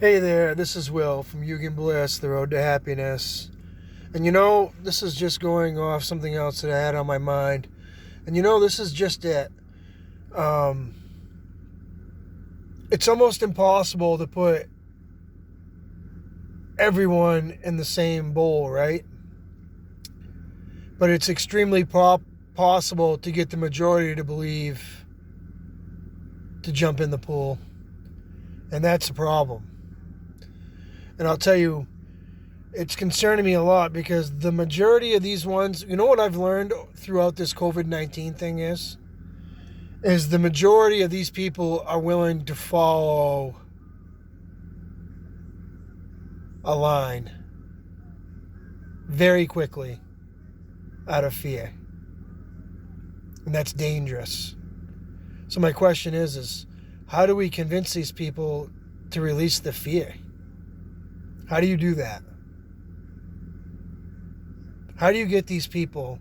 Hey there, this is Will from Yugen Bliss, The Road to Happiness. And this is just going off something else that I had on my mind. And this is just it. Um, it's almost impossible to put everyone in the same bowl, right? But it's extremely possible to get the majority to believe to jump in the pool. And that's the problem. And I'll tell you, it's concerning me a lot because the majority of these ones, you know what I've learned throughout this COVID-19 thing is the majority of these people are willing to follow a line very quickly out of fear. And that's dangerous. So my question is how do we convince these people to release the fear? How do you do that? How do you get these people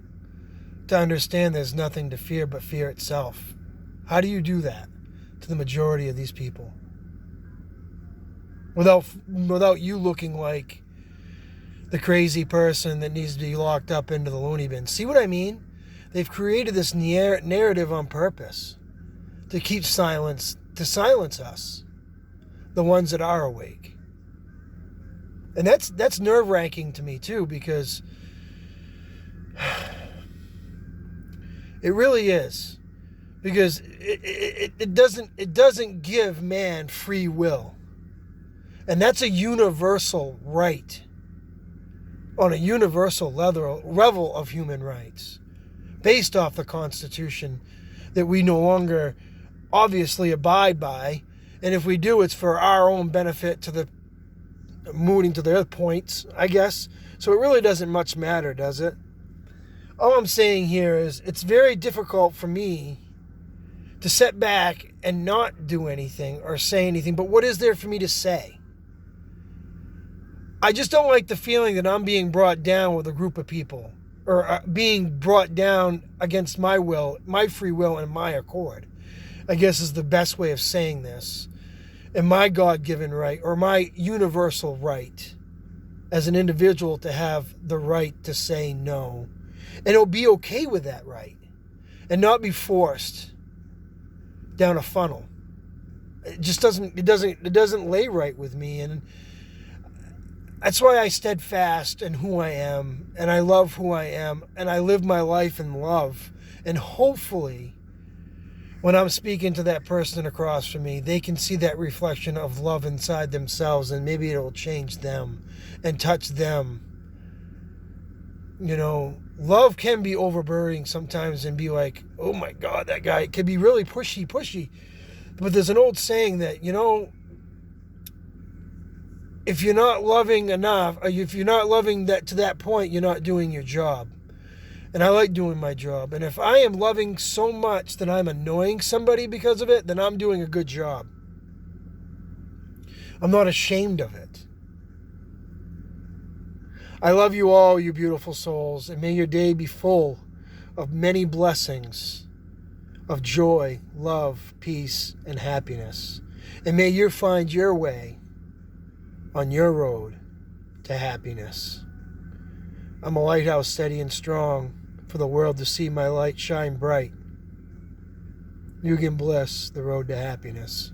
to understand there's nothing to fear but fear itself? How do you do that to the majority of these people? Without you looking like the crazy person that needs to be locked up into the loony bin. See what I mean? They've created this narrative on purpose to keep silence, to silence us, the ones that are awake. And that's nerve-wracking to me too, because it really is. Because it doesn't give man free will. And that's a universal right on a universal level of human rights based off the Constitution that we no longer obviously abide by. And if we do, it's for our own benefit to the moving to the other points, I guess. So it really doesn't much matter, does it? All I'm saying here is it's very difficult for me to sit back and not do anything or say anything. But what is there for me to say? I just don't like the feeling that I'm being brought down with a group of people or being brought down against my will, my free will, and my accord, I guess is the best way of saying this. And my God-given right, or my universal right as an individual to have the right to say no. And it'll be okay with that right and not be forced down a funnel. It just doesn't lay right with me. And that's why I steadfast in who I am, and I love who I am, and I live my life in love. And hopefully, when I'm speaking to that person across from me, they can see that reflection of love inside themselves, and maybe it'll change them and touch them. Love can be overbearing sometimes and be like, oh my God, that guy can be really pushy. But there's an old saying that, if you're not loving enough, or if you're not loving that to that point, you're not doing your job. And I like doing my job. And if I am loving so much that I'm annoying somebody because of it, then I'm doing a good job. I'm not ashamed of it. I love you all, you beautiful souls, and may your day be full of many blessings of joy, love, peace, and happiness. And may you find your way on your road to happiness. I'm a lighthouse steady and strong for the world to see my light shine bright. Yugen Bliss, the road to happiness.